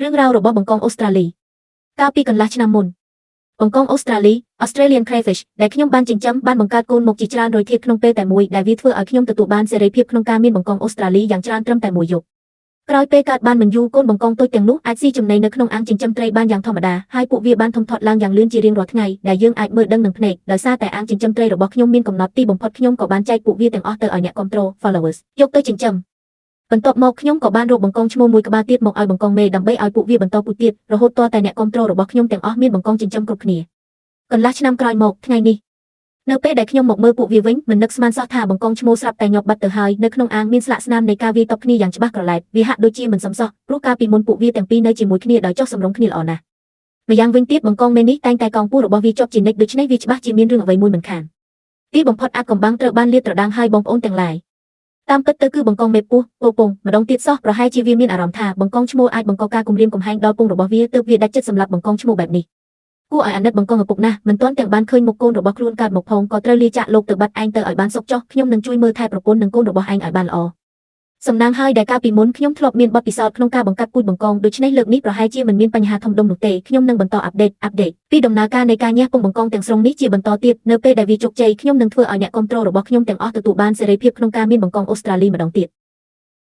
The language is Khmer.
រឿងរ៉ាវរបស់បង្កងអូស្ត្រាលីកាលពីកន្លះឆ្នាំមុនបង្កងអូស្ត្រាលី Australian Crayfish ដែលខ្ញុំបានចិញ្ចឹមបានបង្កើតកូនមកជាច្រើនរយធាតុក្នុងពេលតែមួយដែលវាធ្វើឲ្យខ្ញុំទទួលបានសេរីភាពក្នុងការមានបង្កងអូស្ត្រាលីយ៉ាងច្រើនត្រឹមតែមួយយប់ក្រោយពេលកើតបានមិនយូរកូនបង្កងតូចទាំងនោះអាចស៊ីចំណីនៅក្នុងអាងចិញ្ចឹមត្រីបានយ៉ាងធម្មតាហើយពួកវាបានធំធាត់ឡើងយ៉ាងលឿនជារៀងរាល់ថ្ងៃដែលយើងអាចមើលដឹងនឹងភ្នែកដោយសារតែអាងចិញ្ចឹមត្រីរបស់ខ្ញុំមានកំណត់ទីបំផុតខ្ញុំក៏បានចែកពួកវាទាំងអស់ទៅឲ្យអ្នកគ្រប់គ្រង followers យកទៅចិញ្ចឹមបន្ទាប់មកខ្ញុំក៏បានរកបង្កងឈ្មោះមួយក្បាលទៀតមកឲ្យបង្កងមេដើម្បីឲ្យពួកវាបន្តពូជទៀតរហូតទាល់តែអ្នកគ្រប់គ្រងរបស់ខ្ញុំទាំងអស់មានបង្កងចិញ្ចឹមគ្រប់គ្នាកន្លះឆ្នាំក្រោយមកថ្ងៃនេះនៅពេលដែលខ្ញុំមកមើលពួកវាវិញមិននឹកស្មានសោះថាបង្កងឈ្មោះស្រាប់តែញាប់បាត់ទៅហើយនៅក្នុងអាងមានស្លាកស្នាមនៃការវាយតប់គ្នាយ៉ាងច្បាស់ក្រឡែតវាហាក់ដូចជាមិនសមសោះព្រោះកាលពីមុនពួកវាទាំងពីរនៅជាមួយគ្នាដោយចុះសម្រុងគ្នាល្អណាស់ម្យ៉ាងវិញទៀតបង្កងមេនេះតែងតែកងពោះរបស់វាជាប់ជានិច្ចដូច្នេះវាច្បាស់ជាមានរឿងអ្វីមួយមិនខានទីបំផុតអាកំបាំងត្រូវបានលាតត្រដាងឲ្យបងប្អូនទាំងឡាយតាមពិតទៅគឺបង្កងមេពោះពោពងម្ដងទៀតសោះប្រហែលជាវាមានអារម្មណ៍ថាបង្កងឈ្មោះអាចបង្កការគំរាមកំហែងដល់ពងរបស់វាទើបវាដាច់ចិត្តសម្លាប់បង្កងឈ្មោះបែបនេះគួរឲ្យអាណិតបង្កងឪពុកណាស់មិនទាន់ទាំងបានឃើញមុខកូនរបស់ខ្លួនកើតមកផងក៏ត្រូវលាចាកលោកទៅបាត់ឯងទៅឲ្យបានសុខចុះខ្ញុំនឹងជួយមើលថែប្រពន្ធនិងកូនរបស់ឯងឲ្យបានល្អសំណាងហើយដែលកាលពីមុនខ្ញុំធ្លាប់មានបទពិសោធន៍ក្នុងការបង្កាត់ពូជបង្កងដូច្នេះលើកនេះប្រហែលជាមិនមានបញ្ហាធំដុំនោះទេខ្ញុំនឹងបន្តអាប់ដេតពីដំណើរការនៃការញ៉ាំពងបង្កងទាំងស្រុងនេះជាបន្តទៀតនៅពេលដែលវាជោគជ័យខ្ញុំនឹងធ្វើឲ្យអ្នកគ្រប់គ្រងរបស់ខ្ញុំទាំងអស់ទទួលបានសេរីភាពក្នុងការមានបង្កងអូស្ត្រាលីម្ដងទៀត